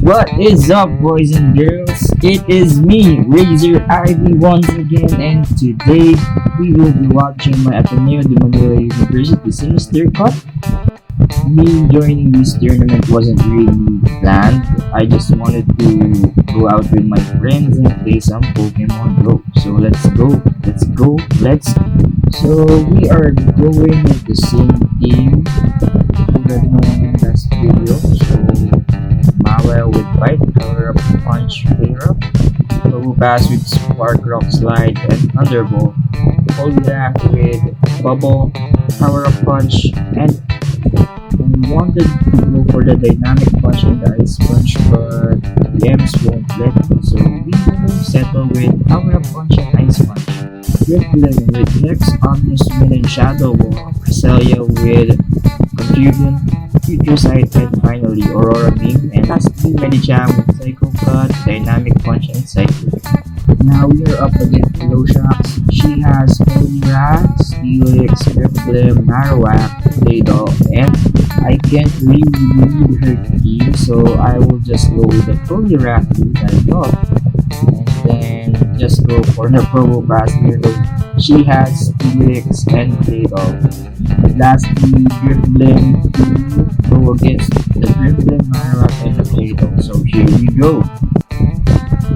What is up, boys and girls? It is me, Razor Ivy, once again, and today we will be watching my Ateneo de Manila University Sinister Cup. Me joining this tournament wasn't really planned. I just wanted to go out with my friends and play some Pokemon Go. So let's go. So we are going with the same team tulad nung last video. So Mawa with Bite, Power Up Punch, Flare Up, Turbo Pass with Spark Rock Slide and Thunderbolt, Poliwrath with Bubble, Power Up Punch, and we wanted to go for the Dynamic Punch and the Ice Punch, but the M's won't let me, so we will settle with Power Up Punch and Ice Punch. Rippling with Nex, Omnis Wind and Shadow Ball, Cresselia with Confusion, Future Sight, and finally Aurora Beam, and lastly Medicham with Psycho Cut, Dynamic Punch, and Psychic. Now we are up against Shocks. She has Poliwrath, Steelix, Rippling, Marowak, Play-Doh, and I can't really read her team, so I will just go with the Poliwrath that I got, and then just go for the Turbo Pass here. She has Steelix and Play-Doh. Lastly, Dribbling to go against the Dribbling, Marowak, and the Play-Doh. So here we go.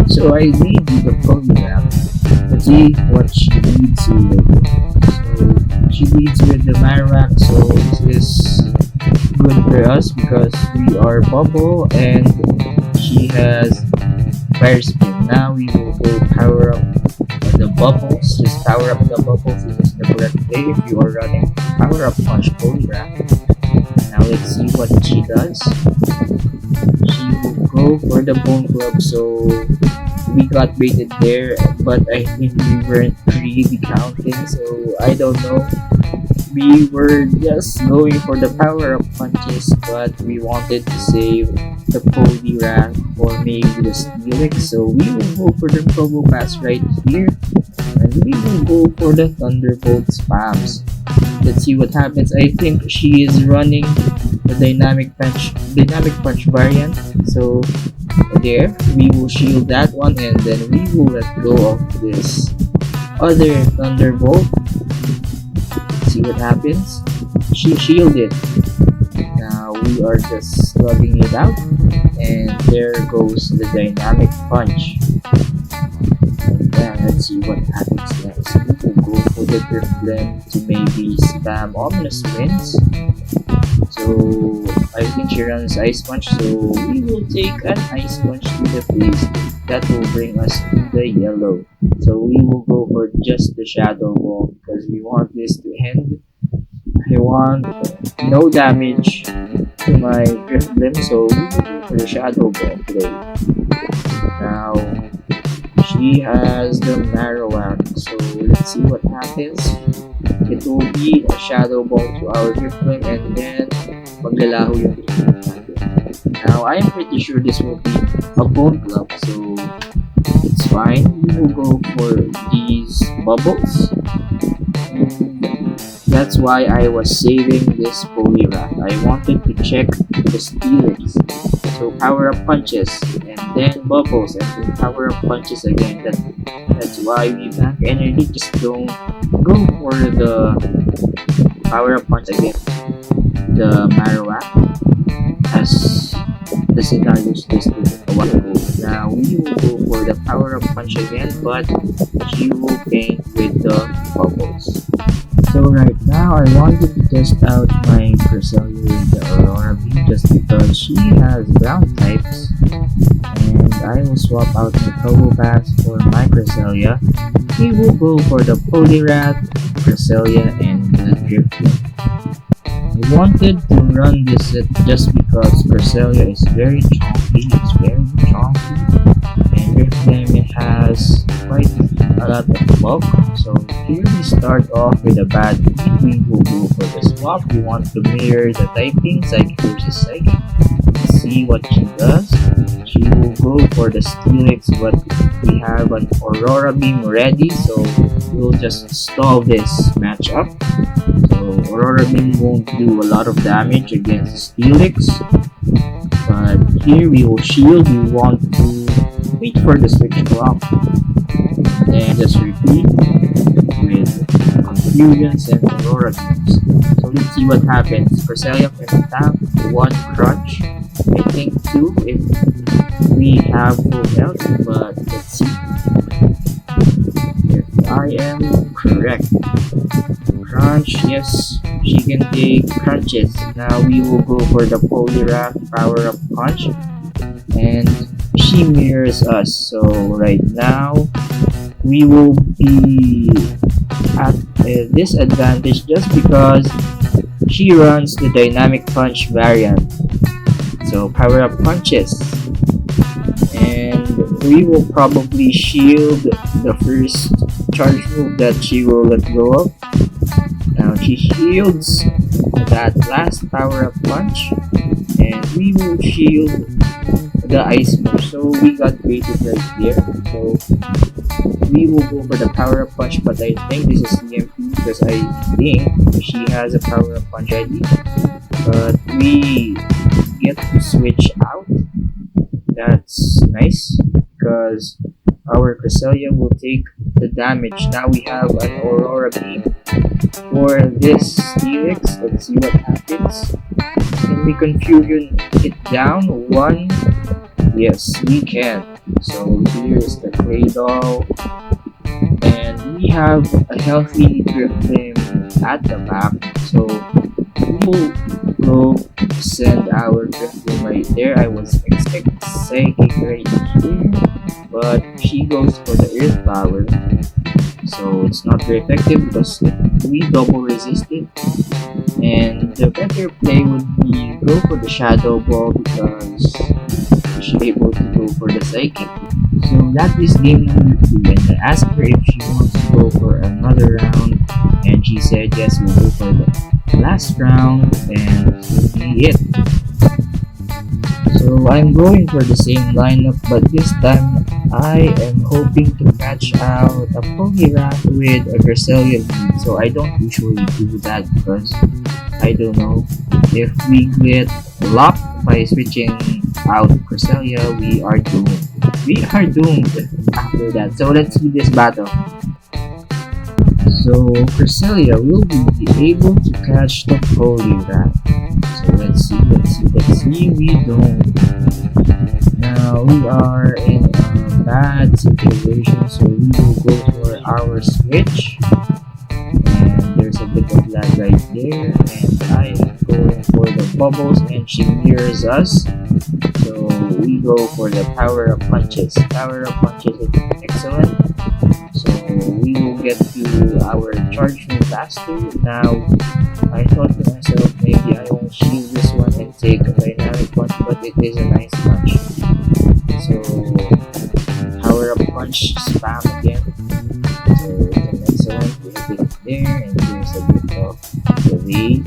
So I made the Poliwrath. Let's see what she leads with. So she leads with the Marowak, so this is good for us because we are Bubble and she has Fire Spin. Now we will go power up the bubbles. Just power up the bubbles. This is the correct way if you are running Power Up Punch Poliwrath. Now let's see what she does. She will go for the Bone Club, so we got baited there, but I think we weren't really counting, so I don't know. We were just going for the power up punches, but we wanted to save the Poliwrath for maybe the Steelix, so we will go for the Turbo Pass right here, and we will go for the Thunderbolt spams. Let's see what happens. I think she is running the Dynamic Punch variant, so there we will shield that one, and then we will let go of this other Thunderbolt. See what happens. She shielded. Now we are just slugging it out, and there goes the Dynamic Punch. And then let's see what happens next. We will go for the Drifblim to maybe spam Ominous Winds. So I think she runs Ice Punch, so we will take an Ice Punch to the face. That will bring us to the yellow. So we will go for just the Shadow Ball because we want this to end. I want no damage to my Drifblim, so we will go for the Shadow Ball today. Now she has the Marowak, so let's see what happens. It will be a Shadow Ball to our Drifblim, and then maglalaho yung Drifblim natin. Now I'm pretty sure this will be a Bone Club, so it's fine. We will go for these bubbles. That's why I was saving this Poliwrath. I wanted to check the Steelix. So power up punches, and then bubbles, and then power up punches again. That's why we back energy. Just don't go for the power up punch again. The Marowak, as the scenarios listed a while ago. Now we will go for the power up punch again, but she will paint with the bubbles. So right now I wanted to test out my Cresselia with the Aurora Beam just because she has ground types, and I will swap out the Turbo Pass for my Cresselia. We will go for the Poliwrath, Cresselia, and the Drifblim. I wanted to run this set just because Cresselia is very chunky, and Drifblim has quite a lot of bulk. So here we start off with a bad lead. We will go for the swap. We want to mirror the typing, Psychic versus Psychic. Let's see what she does. She will go for the Steelix, but we have an Aurora Beam ready, so we'll just stall this matchup. So Aurora Beam won't do a lot of damage against Steelix, But here we will shield. We want to wait for the switch clock. Then just repeat with confusions and aurora beams. So let's see what happens. Cresselia can tap 1 crunch. I think 2 if we have full health, but let's see if I am correct. Crunch, yes, she can take crunches. Now we will go for the Poliwrath power up punch, and she mirrors us. So right now we will be at a disadvantage just because she runs the dynamic punch variant. So power up punches, and we will probably shield the first charge move that she will let go of. Now she shields that last power up punch, and we will shield the ice move. So we got baited right here. So we will go for the power up punch, but I think this is CMP because I think she has a power up punch ID. But we get to switch out. That's nice because our Cresselia will take the damage. Now we have an Aurora Beam for this Helix. Let's see what happens. Can we Confusion it down? 1? Yes, we can. So here's the Clay Doll. And we have a healthy Driflim at the back. So we will go send our Driflim right there. I was expecting Psychic right here, but she goes for the Earth Power. So it's not very effective because we double resist it. And the better play would be go for the Shadow Ball because she's able to go for the Psychic. So that is game number 2, and I asked her if she wants to go for another round, and she said yes, we'll go for the last round, and this will be it. So I'm going for the same lineup, but this time I am hoping to catch out a Poliwrath with a Cresselia lead. So I don't usually do that because I don't know if we get locked by switching out Cresselia, we are doomed. We are doomed after that. So let's see this battle. So Cresselia will be able to catch the Poliwrath. So let's see, we don't. Now we are in a bad situation, so we will go for our switch. And there's a bit of lag right there, and I am going for the bubbles, and she mirrors us. So we go for the power up punches. Power up punches is excellent. So we will get to our charge move faster. Now I thought to myself maybe I won't shield this one and take a dynamic punch, but it is a nice punch. So power up punch spam again. So it's an excellent. We hit it there, and there's a bit of delay.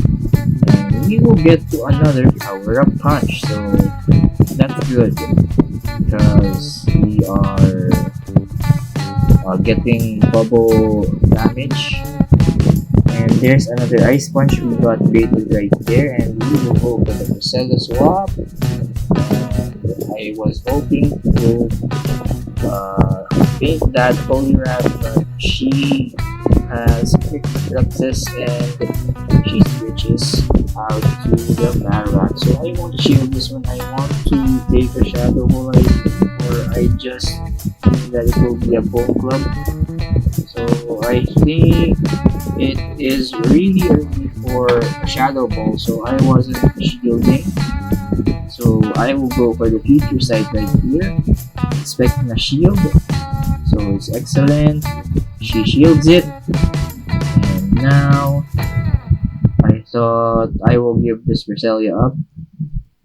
And we will get to another power up punch. So that's good because we are getting bubble damage. And there's another ice punch. We got baited right there, and we will go for the Cresselia swap. And I was hoping to beat that Poliwrath, but she has quick success and she switches out to the Marowak. So I won't shield this one. I want to take a Shadow Ball, or I just think that it will be a Bone Club. So I think it is really early for a Shadow Ball, so I wasn't shielding. So I will go for the future side right here, expecting a shield. So it's excellent. She shields it. And now I thought I will give this Cresselia up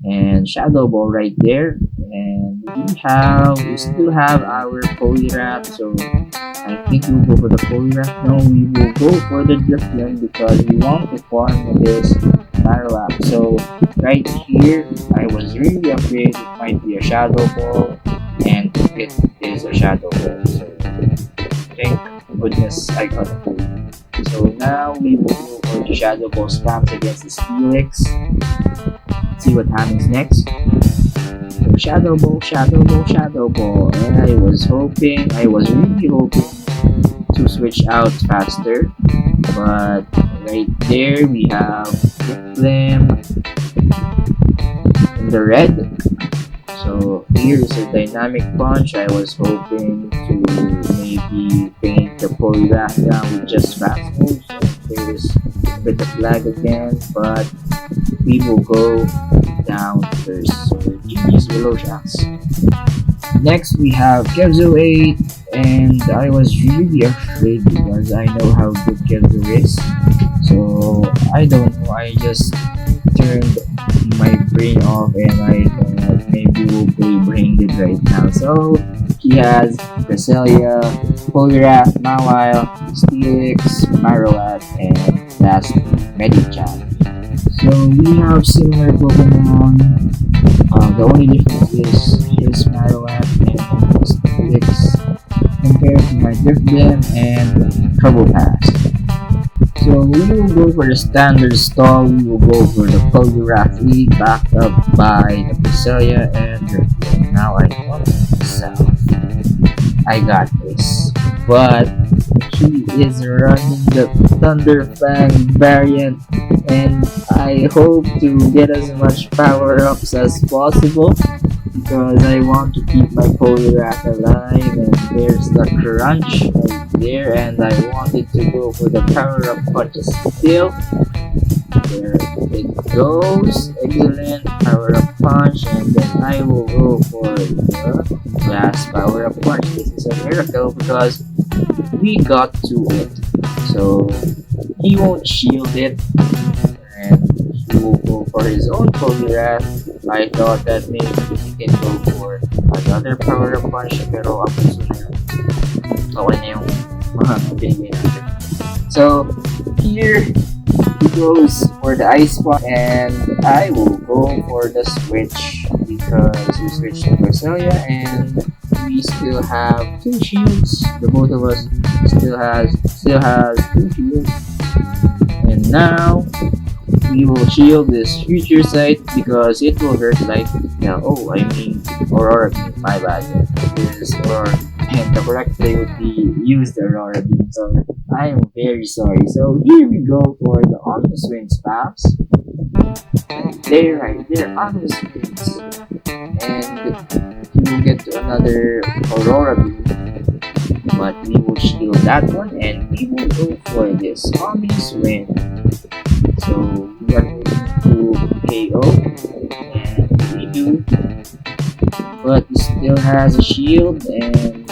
and Shadow Ball right there. And we still have our Poliwrath, so I think we'll go for the Poliwrath. No, we will go for the Drifloon because we want to farm this Marowak. So right here, I was really afraid it might be a Shadow Ball, and it is a Shadow Ball. So thank goodness I got it. So now we will go for the Shadow Ball spams against this Helix. See what happens next. shadow ball, shadow ball, shadow ball. And I was really hoping to switch out faster. But right there we have them in the red. So here's a dynamic punch. I was hoping to maybe paint the polygraph down with just fast moves. There's a bit of lag again, but we will go down first. So GG's below shots. Next we have Kevzo 8, and I was really afraid because I know how good Kevzo is. So I don't know, I just turned my brain off and I thought maybe we'll play brain dead right now. So he has Cresselia, Polygraph, Mawile, Steelix, Marowak, and last Medicham. So we have similar Pokemon. The only difference is his Marowak and Steelix compared to my Drifblim and Trouble Pass. So we will go for the standard stall, we will go for the Polygraph lead backed up by the Cresselia and Drifblim. Now I thought to myself, I got this. But he is running the Thunderfang variant, and I hope to get as much power-ups as possible because I want to keep my Polygraph alive. And there's the crunch right there, and I wanted to go for the power-up punches still. There it goes, excellent power-up punch, and then I will go for the last power-up punch. This is a miracle because we got to it, so he won't shield it, and he will go for his own Polygraph. I thought that maybe he can go for another power-up punch, pero ako sunod. Okay na yung mga binigay natin. So here he goes for the ice punch, and I will go for the switch because we switched to Cresselia and we still have 2 shields. The both of us still has 2 shields. And now we will shield this future sight because it will hurt like Aurora Beam, my bad. It is Aurora, and the correct play would be use the Aurora Beam, so I am very sorry. So here we go for the Omnis Wings Paps. They're right there, Omnis Wings. And we will get to another Aurora Beam, but we will shield that one and we will go for this Omnis Wing. So we are going to KO, and we do, but he still has a shield, and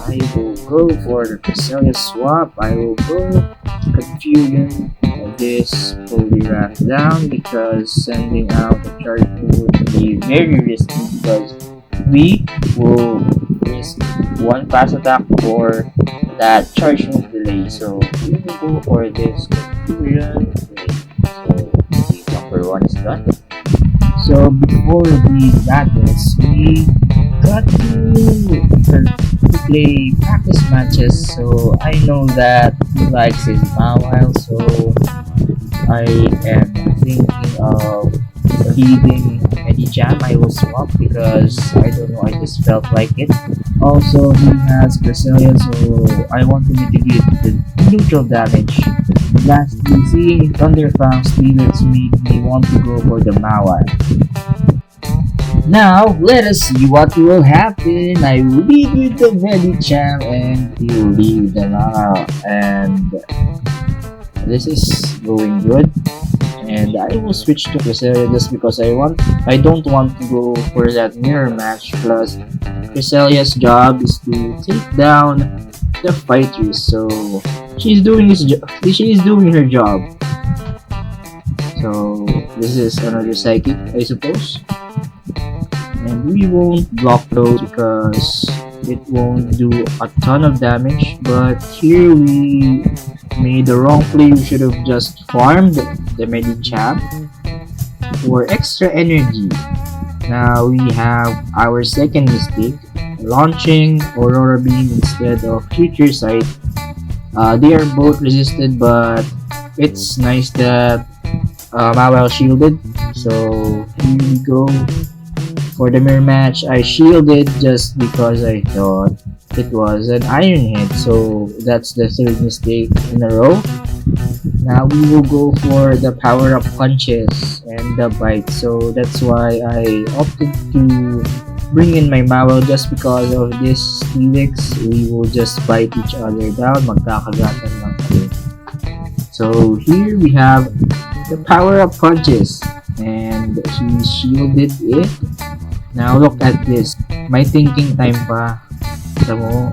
I will go for the Cresselia swap. I will go Confusion of this Polygraph down because sending out a charge would be very risky because we will risk one pass attack for that charge move delay. So we will go for this Confusion. So number 1 is done. So before we got this, we got to play practice matches. So I know that he likes his Mawile, so I am thinking of leaving Medicham. I will swap because I don't know, I just felt like it. Also, he has Cresselia, so I want to mitigate the neutral damage. Lastly, seeing Thunderfang Steelix made me want to go for the Mawile. Now, let us see what will happen. I will lead with the Medicham and he will lead with the Mawile. And this is going good. And I will switch to Cresselia just because I don't want to go for that mirror match. Plus, Cresselia's job is to take down the fighters. So she's doing her job. So this is another psychic, I suppose. And we won't block those because it won't do a ton of damage. But here we made the wrong play. We should have just farmed the Medicham for extra energy. Now we have our second mistake, launching Aurora Beam instead of Future Sight. They are both resisted, but it's nice that Mawile shielded. So here we go. For the mirror match, I shielded just because I thought it was an Iron Head, so that's the third mistake in a row. Now we will go for the power up punches and the bite, so that's why I opted to bring in my Mawel just because of this Helix. We will just bite each other down, magkakagatan lang kayo. So here we have the power up punches and he shielded it. Now look at this, may thinking time pa. Alam mo,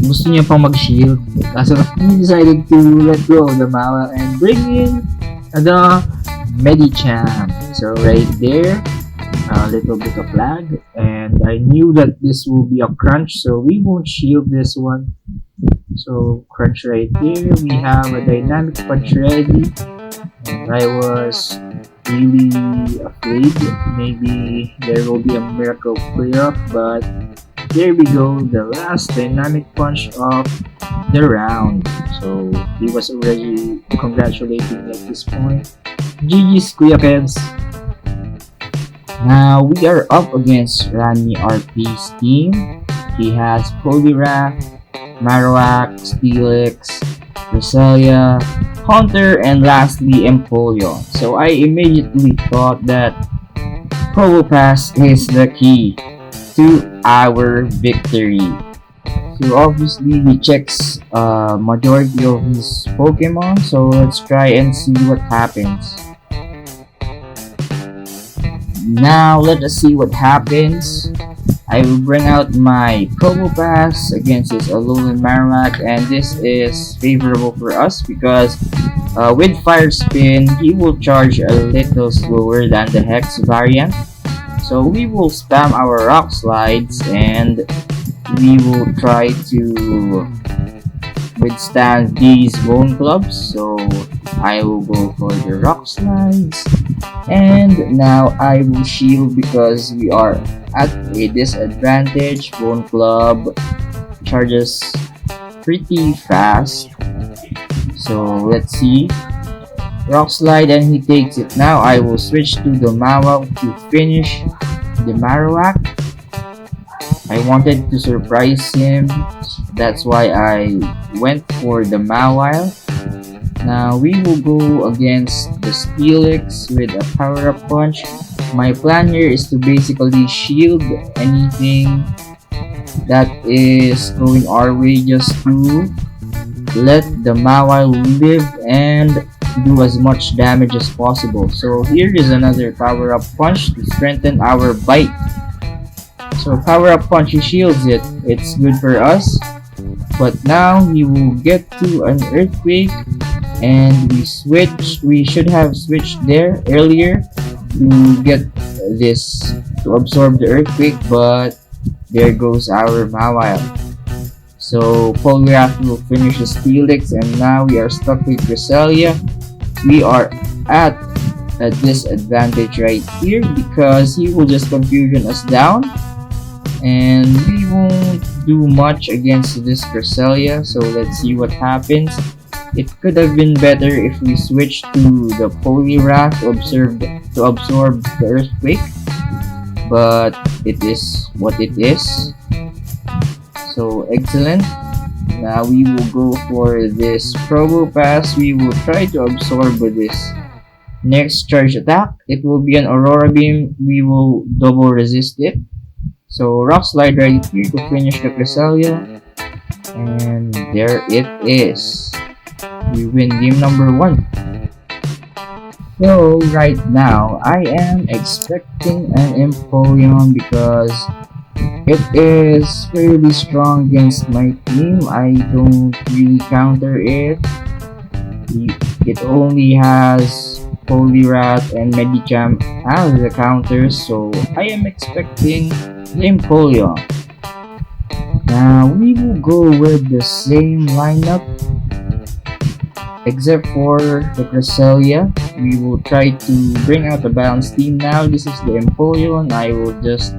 gusto niya pang mag-shield. Kaso he decided to let go of the Mawel and bring in the Medicham. So right there, a little bit of lag. And I knew that this will be a crunch, so we won't shield this one. So crunch right there. We have a dynamic punch ready. And I was really afraid maybe there will be a miracle clear up, but there we go, the last dynamic punch of the round. So he was already congratulating me at this point. GG's Kuya Kevs. Now we are up against Rani RP's team. He has Poliwrath, Marowak, Steelix, Roselia, Hunter, and lastly Empoleon. So I immediately thought that Probopass is the key to our victory. So obviously he checks majority of his Pokemon, so let's try and see what happens. Now let us see what happens. I will bring out my Probopass against his Alolan Marowak, and this is favorable for us because with Fire Spin he will charge a little slower than the Hex variant. So we will spam our Rock Slides and we will try to withstand these Bone Clubs. So I will go for the Rock Slides. And now I will shield because we are at a disadvantage. Bone Club charges pretty fast. So let's see. Rock Slide and he takes it. Now I will switch to the Mawile to finish the Marowak. I wanted to surprise him, that's why I went for the Mawile. Now we will go against the Steelix with a power up punch. My plan here is to basically shield anything that is going our way just to let the Mawile live and do as much damage as possible. So here is another power up punch to strengthen our bite. So power up punch, he shields it. It's good for us. But now he will get to an earthquake and we should have switched there earlier to get this to absorb the earthquake, but there goes our Mawile. So Poliwrath will finish the Steelix and now we are stuck with Roselia. We are at a disadvantage right here because he will just confusion us down and we won't do much against this Roselia. So let's see what happens. It could have been better if we switched to the Poliwrath to absorb the earthquake, but it is what it is. So excellent. Now we will go for this Probopass. We will try to absorb with this next charge attack. It will be an Aurora Beam. We will double resist it. So Rock Slide right here to finish the Cresselia. And there it is. We win game number 1. So right now I am expecting an Empoleon because it is fairly strong against my team. I don't really counter it. It only has Poliwrath and Medicham as the counters, so I am expecting the Empoleon. Now we will go with the same lineup except for the Cresselia. We will try to bring out the balanced team now. This is the Empoleon. I will just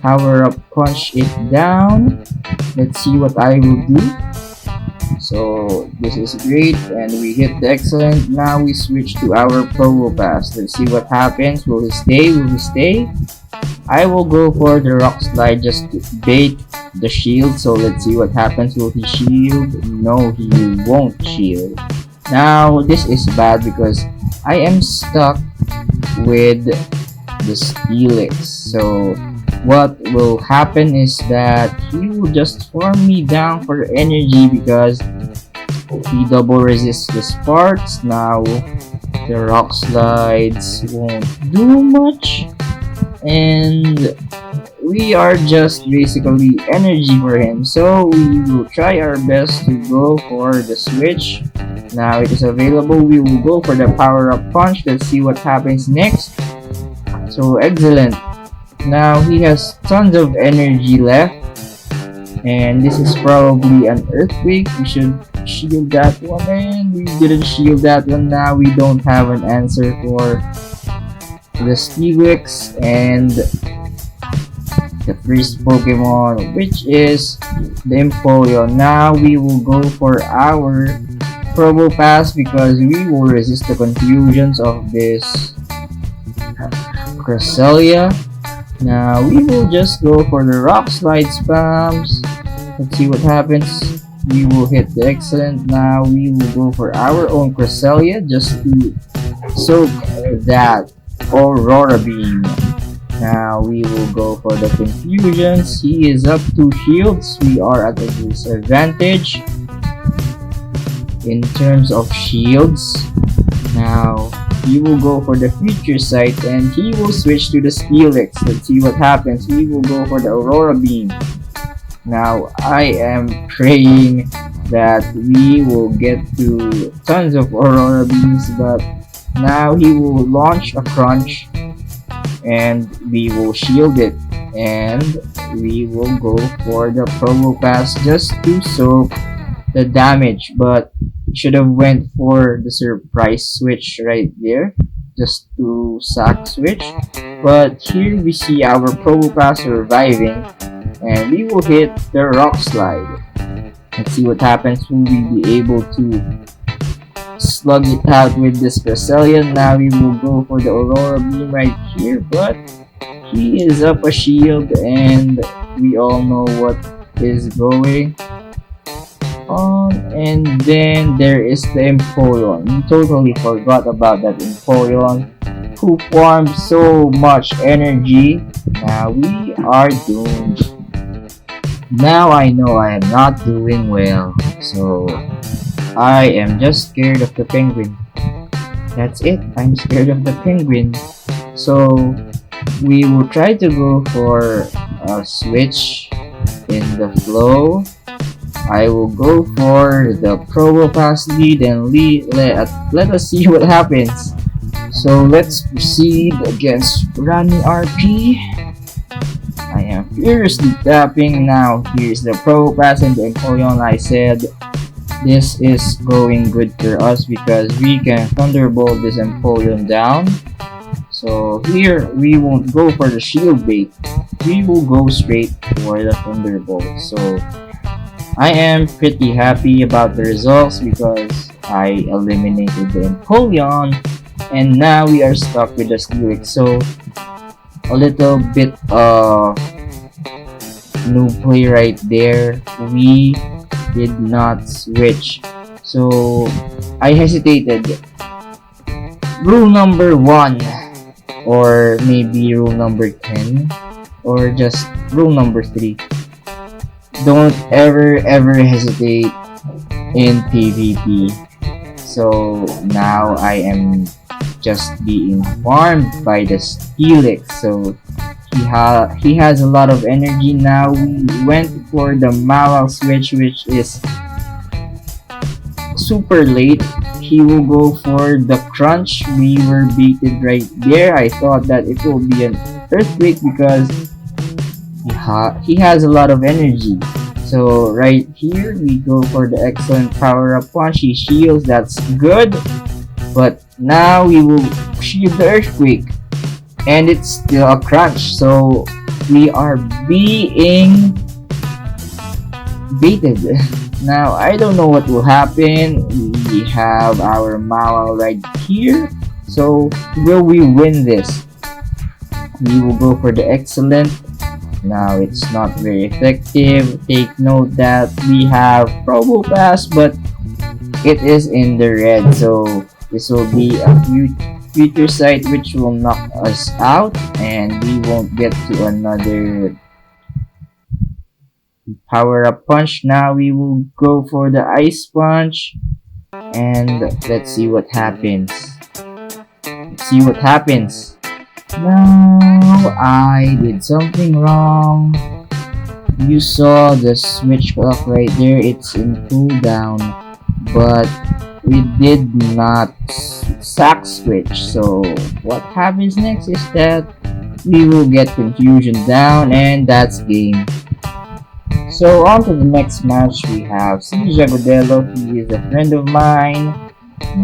power up punch it down. Let's see what I will do. So this is great and we hit the excellent. Now we switch to our Probopass. Let's see what happens. Will he stay? Will he stay? I will go for the rock slide just to bait the shield. So let's see what happens. Will he shield? No, he won't shield. Now this is bad because I am stuck with the Steelix. So what will happen is that he will just farm me down for energy because he double resists the sparks. Now the rock slides won't do much, and we are just basically energy for him. So we will try our best to go for the switch. Now it is available. We will go for the power up punch. Let's see what happens next. So excellent. Now he has tons of energy left, and this is probably an earthquake. We should shield that one, and we didn't shield that one. Now we don't have an answer for the Steelix and the first Pokemon, which is the Empoleon. Now we will go for our Probo Pass because we will resist the confusions of this Cresselia. Now we will just go for the rock slide spams. Let's see what happens. We will hit the excellent. Now we will go for our own Cresselia just to soak that Aurora Beam. Now we will go for the confusions. He is up 2 shields. We are at a disadvantage in terms of shields. Now he will go for the future sight and he will switch to the Steelix. Let's see what happens. We will go for the Aurora Beam. Now I am praying that we will get to tons of Aurora Beams, but now he will launch a crunch and we will shield it, and we will go for the Probo Pass just to soak the damage, but should have went for the surprise switch right there just to sack switch. But here we see our Probo Pass surviving, and we will hit the rock slide. Let's see what happens. Will we be able to slug it out with this Cresselia? Now we will go for the Aurora Beam right here, but he is up a shield and we all know what is going on. And then there is the Empoleon. We totally forgot about that Empoleon who farmed so much energy. Now we are doomed. Now I know I am not doing well, so I am just scared of the penguin. That's it, I'm scared of the penguin. So we will try to go for a switch in the flow. I will go for the Probo Pass lead and let us see what happens. So let's proceed against Rani RP. I am furiously tapping. Now here's the Probo Pass and the Empoleon. I said this is going good for us because we can Thunderbolt this Empoleon down. So here we won't go for the shield bait. We will go straight for the Thunderbolt. So I am pretty happy about the results because I eliminated the Empoleon, and now we are stuck with the Steelix. So a little bit of new play right there. We did not switch, so I hesitated. Rule number 1, or maybe rule number 10, or just rule number 3. Don't ever hesitate in PvP. So now I am just being farmed by the Steelix. So he has a lot of energy. Now we went for the Mawile switch, which is super late. He will go for the crunch. We were baited right there. I thought that it will be an earthquake because he has a lot of energy. So right here we go for the excellent power up punch. He shields, that's good. But now we will shield the earthquake, and it's still a crunch. So we are being baited. Now I don't know what will happen. We have our Mawile right here. So will we win this? We will go for the excellent. Now it's not very effective. Take note that we have Probo Pass, but it is in the red. So this will be a future sight which will knock us out, and we won't get to another power up punch. Now we will go for the ice punch, and let's see what happens. Let's see what happens. No, I did something wrong. You saw the switch clock right there, it's in cooldown, but we did not sack switch. So what happens next is that we will get confusion down, and that's game. So on to the next match, we have Sinister Cup. He is a friend of mine.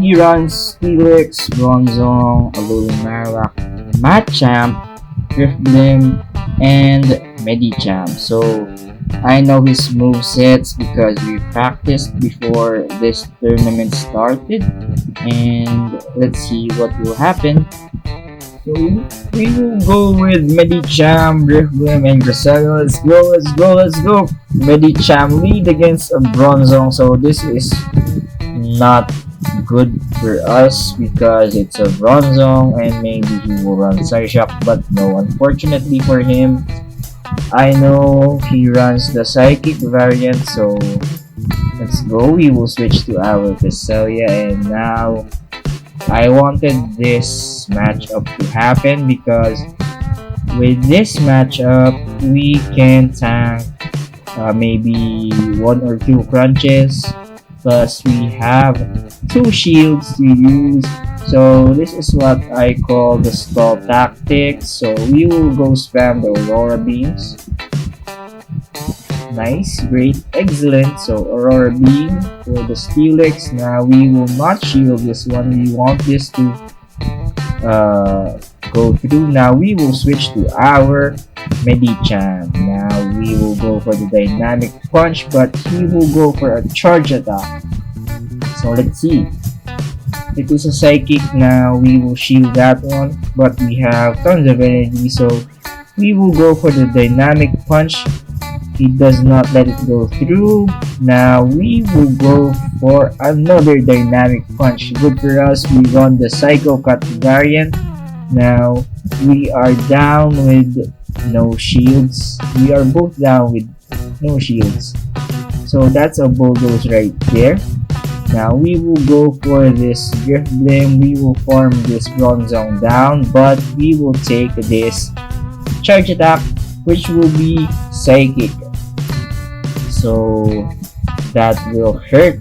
He runs Felix, Bronzong, Alolan Marowak, Machamp, Drifblim, and Medicham. So I know his movesets because we practiced before this tournament started, and let's see what will happen. So we will go with Medicham, Drifblim, and Gracello. Let's go, let's go, let's go! Medicham lead against a Bronzong, so this is not good for us because it's a Bronzong and maybe he will run Psyshock, but no, unfortunately for him, I know he runs the Psychic variant, so let's go. We will switch to our Cresselia, and now I wanted this matchup to happen because with this matchup we can tank maybe 1 or 2 crunches, plus we have 2 shields to use. So this is what I call the stall tactics. So we will go spam the Aurora Beams. Nice, great, excellent. So Aurora Beam for the Steelix. Now we will not shield this one. We want this to go through. Now we will switch to our Medicham. Now we will go for the Dynamic Punch, but he will go for a Charge Attack. So let's see. It is a Psychic. Now we will shield that one, but we have tons of energy, so we will go for the Dynamic Punch. He does not let it go through. Now we will go for another Dynamic Punch. Good for us, we run the Psycho Cut variant. Now we are down with no shields. We are both down with no shields. So that's a bulldoze right there. Now we will go for this Drifblim. We will farm this Bronzong down, but we will take this Charge Attack, which will be Psychic. So that will hurt.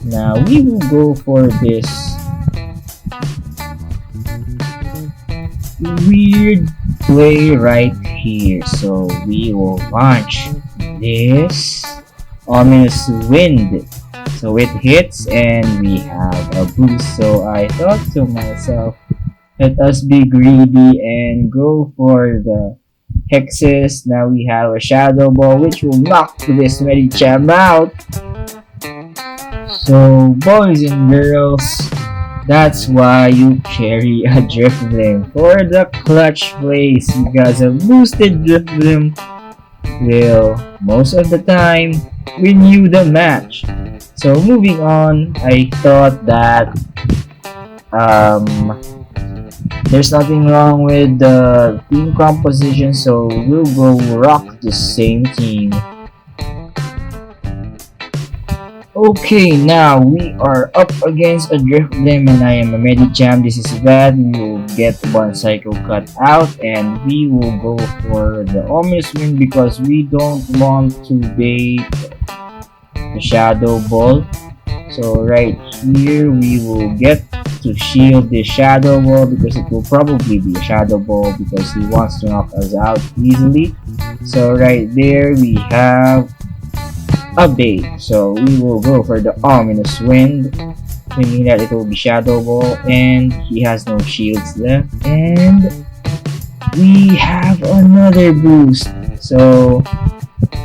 Now we will go for this weird play right here. So we will launch this Ominous Wind. So it hits and we have a boost. So I thought to myself, let us be greedy and go for the Hexes. Now we have a Shadow Ball which will knock this Medicham out. So boys and girls, that's why you carry a Drifblim for the clutch plays, because a boosted Drifblim will most of the time win you the match. So moving on, I thought that there's nothing wrong with the team composition, so we'll go rock the same team. Okay, now we are up against a Drifblim and I am a Medicham. This is bad. We will get one Psycho Cut out and we will go for the Ominous Wind because we don't want to bait the Shadow Ball. So right here we will get to shield the Shadow Ball because it will probably be a Shadow Ball because he wants to knock us out easily. So right there we have a bait. So we will go for the Ominous Wind, thinking that it will be Shadow Ball, and he has no shields left. And we have another boost. So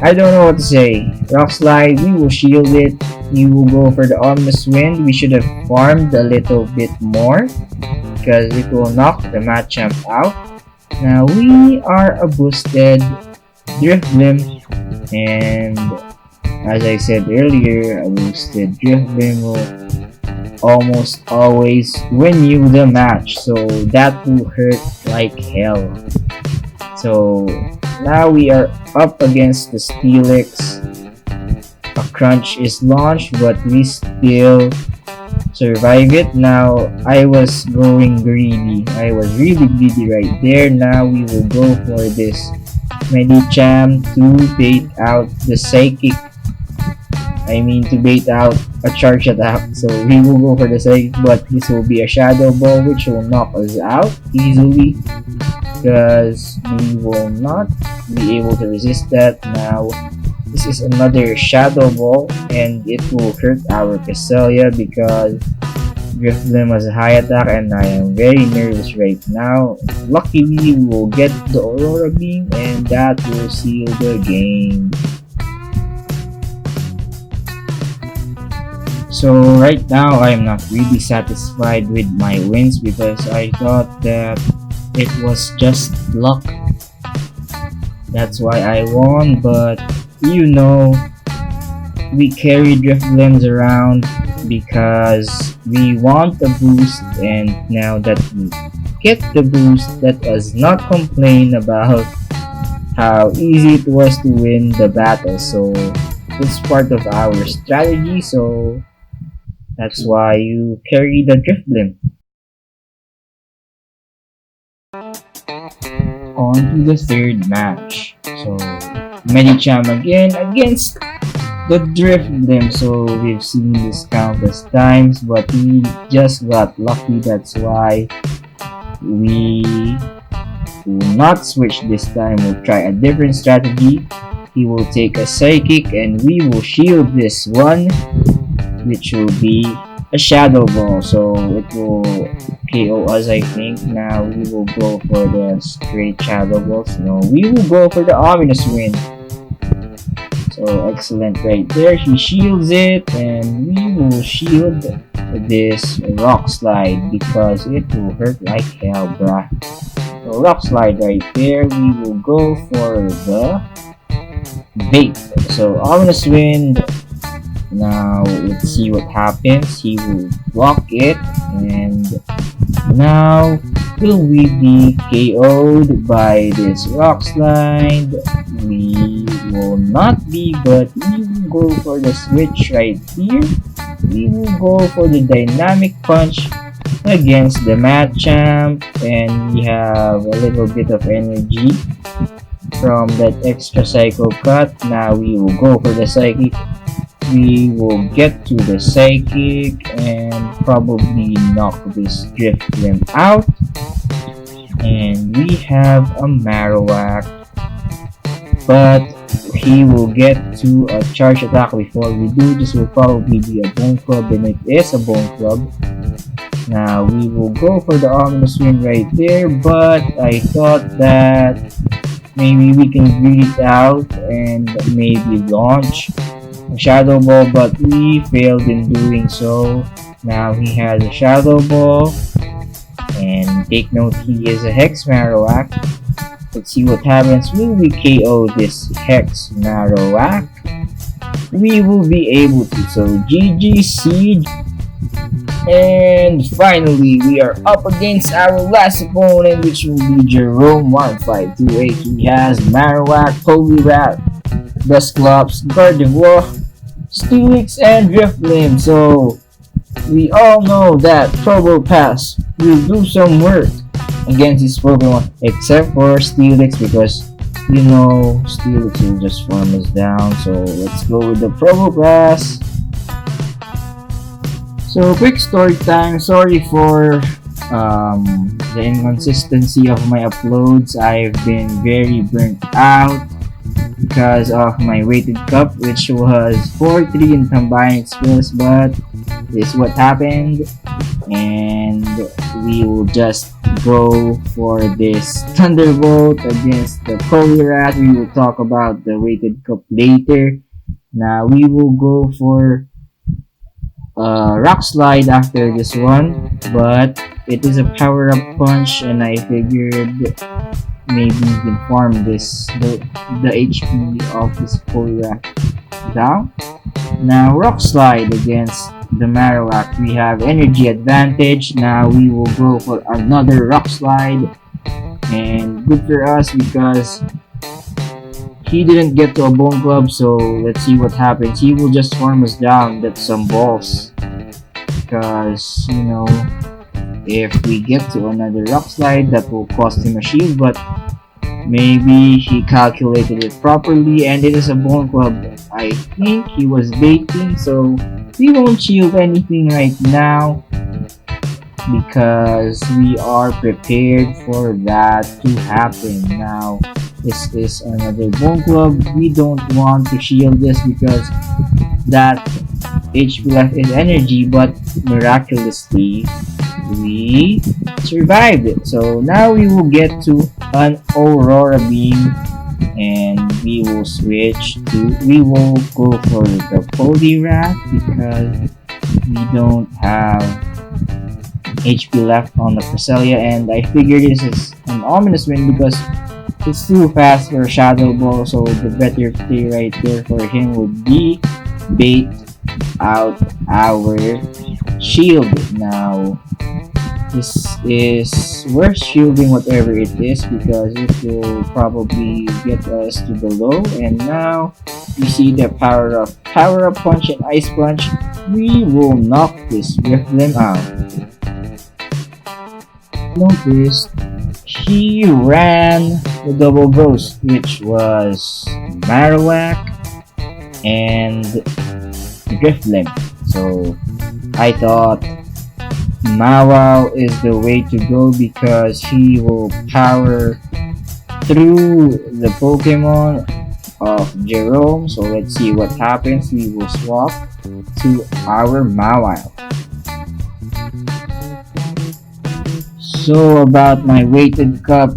I don't know what to say. Rock Slide, we will shield it. We will go for the Ominous Wind. We should have farmed a little bit more because it will knock the Machamp out. Now we are a boosted Drifblim, and as I said earlier, a boosted Drifblim will almost always win you the match, so that will hurt like hell. So now we are up against the Steelix. A crunch is launched, but we still survive it. Now I was going greedy. I was really greedy right there. Now we will go for this Medicham to bait out the psychic. I mean to bait out a charge attack. So we will go for the psychic, but this will be a shadow ball which will knock us out easily because we will not be able to resist that. Now this is another shadow ball and it will hurt our Castelia because Drifblim has a high attack and I am very nervous right now. Luckily we will get the Aurora Beam and that will seal the game. So right now I am not really satisfied with my wins because I thought that it was just luck. That's why I won, but you know, we carry Drifblims around because we want the boost, and now that we get the boost, let us not complain about how easy it was to win the battle. So it's part of our strategy, so that's why you carry the Drifblim. On to the third match. So Medicham again against the Drifblim. So we've seen this countless times, but we just got lucky. That's why we will not switch this time. We'll try a different strategy. He will take a psychic and we will shield this one, which will be a shadow ball. So it will KO us, I think. Now we will go for the straight shadow balls. No, we will go for the ominous wind. So excellent right there. He shields it and we will shield this rock slide because it will hurt like hell, bruh. So rock slide right there. We will go for the bait. So ominous wind. Now let's see what happens. He will block it and now will we be KO'd by this rock slide? We will not be, but we will go for the switch right here. We will go for the dynamic punch against the Machamp, and we have a little bit of energy from that extra cycle cut. Now we will go for the psychic. We will get to the psychic and probably knock this Drifblim out. And we have a Marowak, but he will get to a charge attack before we do. This will probably be a Bone Club, and it is a Bone Club. Now we will go for the ominous wind right there, but I thought that maybe we can read it out and maybe launch a shadow ball, but we failed in doing so. Now he has a shadow ball, and take note he is a Hex Marowak. Let's see what happens. Will we KO this Hex Marowak? We will be able to. So GG Siege. And finally, we are up against our last opponent, which will be Jerome1528. He has Marowak, Poliwrath, Dusclops, Gardevoir, Steelix, and Drifblim. So we all know that Turbo Pass will do some work against this Pokemon, except for Steelix, because you know Steelix will just farm us down. So let's go with the Turbo Pass. So quick story time. Sorry for the inconsistency of my uploads. I've been very burnt out because of my weighted cup, which was 4-3 in combined skills, but this is what happened, and we will just go for this Thunderbolt against the Poliwrath. We will talk about the weighted cup later. Now we will go for rock slide after this one, but it is a power up punch, and I figured maybe we can farm the HP of this Polywrath down. Now rock slide against the Marowak. We have energy advantage. Now we will go for another rock slide, and good for us because he didn't get to a bone club. So let's see what happens. He will just farm us down. That's some balls, because if we get to another rock slide, that will cost him a shield, but maybe he calculated it properly and it is a bone club. I think he was baiting, so we won't shield anything right now because we are prepared for that to happen. Now this is another bone club. We don't want to shield this because that HP left is energy, but miraculously we survived it. So now we will get to an Aurora Beam, and we will go for the Poliwrath because we don't have HP left on the Cresselia, and I figure this is an ominous win because it's too fast for Shadow Ball, so the better play right there for him would be bait out our shield. Now this is worth shielding whatever it is because it will probably get us to the low, and now you see the power up punch and ice punch. We will knock this Riftlim out. Notice he ran the double ghost, which was Marowak and Riftlim. So I thought Mawau is the way to go because he will power through the Pokemon of Jerome. So let's see what happens. We will swap to our Mawau. So about my weighted cup,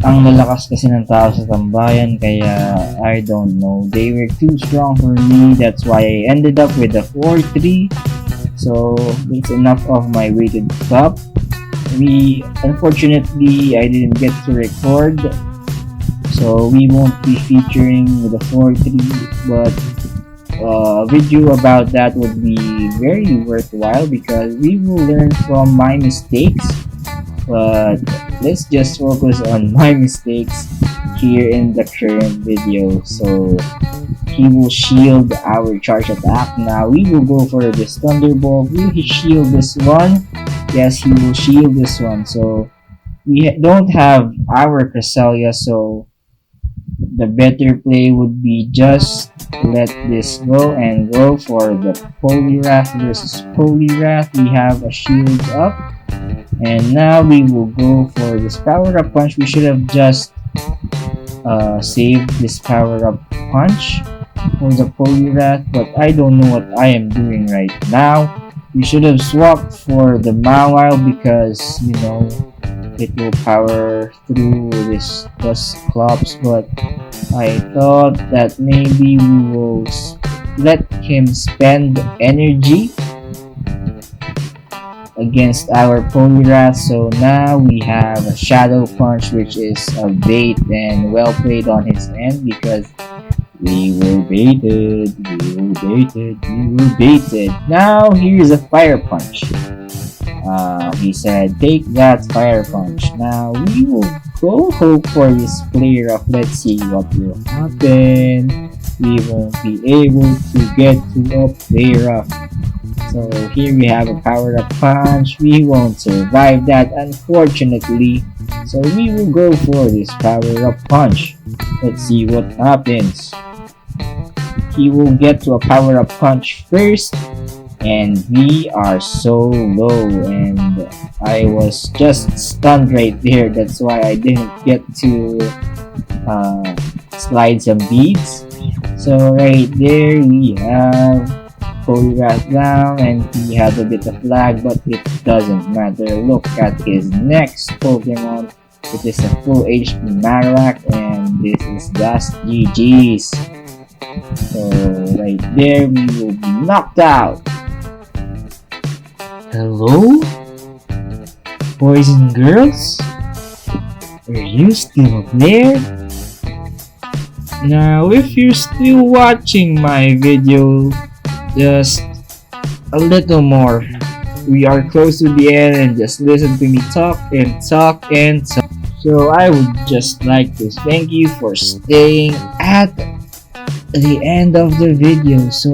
ang lalakas kasi ng tao sa tambayan, kaya I don't know. They were too strong for me. That's why I ended up with a 4-3. So that's enough of my weighted cup. Unfortunately I didn't get to record, so we won't be featuring with a 4-3, but a video about that would be very worthwhile because we will learn from my mistakes. But let's just focus on my mistakes here in the current video. So he will shield our charge attack. Now we will go for this Thunderbolt. Will he shield this one? Yes, he will shield this one. So we don't have our Cresselia, so the better play would be just let this go and go for the Poliwrath versus Poliwrath. We have a shield up, and now we will go for this power up punch. We should have just saved this power up punch for the Poliwrath, but I don't know what I am doing right now. We should have swapped for the Mawile because it will power through this Dusclops, but I thought that maybe we will let him spend energy against our Poliwrath. So now we have a Shadow Punch, which is a bait, and well played on his end because we were baited. Now here's a Fire Punch. He said, take that Fire Punch. Now we will go hope for this Flare Up. Let's see what will happen. We won't be able to get to a Flare Up. So here we have a Power Up Punch. We won't survive that, unfortunately. So we will go for this Power Up Punch. Let's see what happens. He will get to a Power Up Punch first, and we are so low, and I was just stunned right there. That's why I didn't get to slide some beads. So right there we have Poliwrath down, and he had a bit of lag, but it doesn't matter. Look at his next Pokemon. It is a full HP Marowak, and this is just GG's. So right there we will be knocked out. Hello, boys and girls? Are you still there? Now, if you're still watching my video, just a little more. We are close to the end and just listen to me talk and talk and talk. So I would just like to thank you for staying at the end of the video. So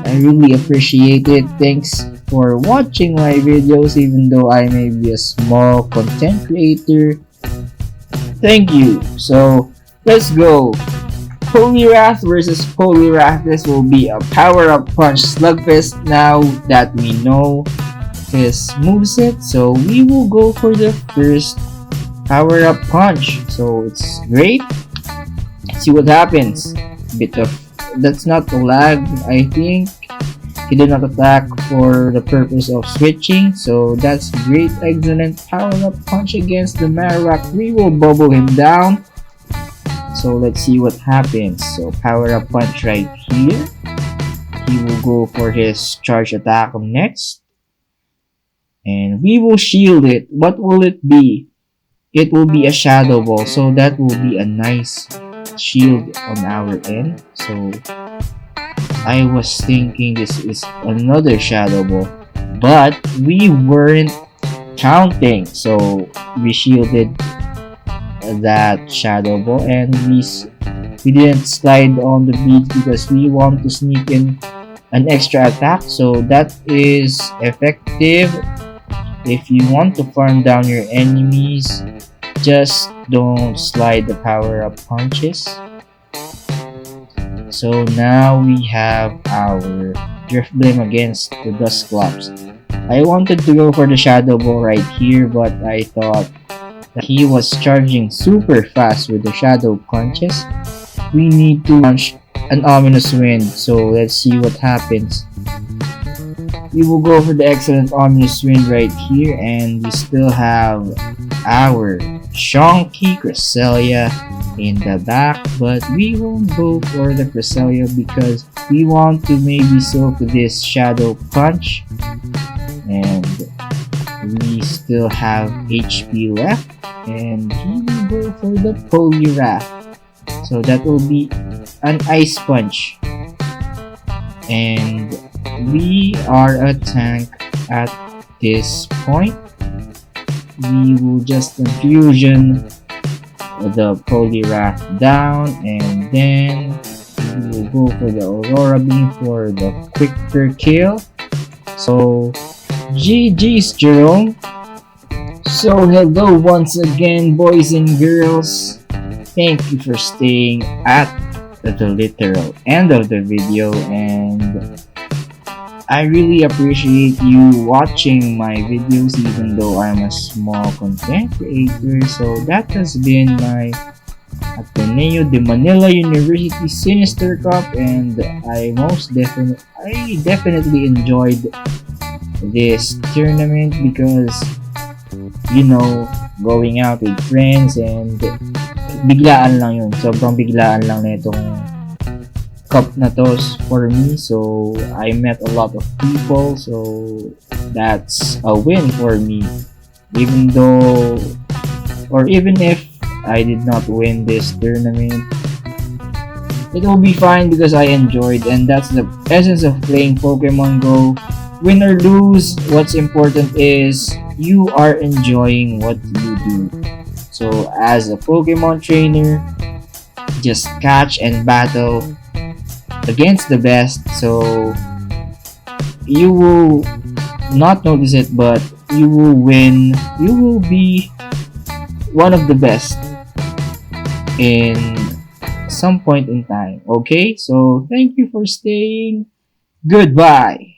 I really appreciate it. Thanks for watching my videos even though I may be a small content creator. Thank you. So let's go. Poliwrath versus Poliwrath. This will be a power-up punch slugfest now that we know his moveset. So we will go for the first power-up punch. So it's great. See what happens. Bit of that's not a lag, I think. He did not attack for the purpose of switching, so that's great. Excellent power-up punch against the Marowak. We will bubble him down. So let's see what happens. So power-up punch right here. He will go for his charge attack next. And we will shield it. What will it be? It will be a Shadow Ball. So that will be a nice shield on our end. So I was thinking this is another Shadow Ball, but we weren't counting, so we shielded that Shadow Ball and we didn't slide on the beat because we want to sneak in an extra attack. So that is effective. If you want to farm down your enemies, just don't slide the power-up punches. So now we have our Driftblim against the Dusclops. I wanted to go for the Shadow Ball right here, but I thought that he was charging super fast with the Shadow punches. We need to launch an Ominous Wind, so let's see what happens. We will go for the excellent Ominous Wind right here, and we still have our Chonky Cresselia in the back, but we won't go for the Cresselia because we want to maybe soak this Shadow Punch, and we still have HP left, and he will go for the Poliwrath. So that will be an Ice Punch, and we are a tank at this point. We will just confusion the Poliwrath down, and then we will go for the Aurora Beam for the quicker kill. So GG's, Jerome. So hello once again, boys and girls. Thank you for staying at the literal end of the video, and I really appreciate you watching my videos even though I'm a small content creator. So that has been my Ateneo de Manila University Sinister Cup, and I definitely enjoyed this tournament because, you know, going out with friends, and biglaan lang yun. Sobrang biglaan lang na itong cup na to for me. So I met a lot of people, so that's a win for me. Even though, or even if I did not win this tournament, it will be fine because I enjoyed, and that's the essence of playing Pokemon Go. Win or lose, what's important is you are enjoying what you do. So as a Pokemon trainer, just catch and battle against the best, so you will not notice it, but you will win. You will be one of the best in some point in time. Okay, so thank you for staying. Goodbye.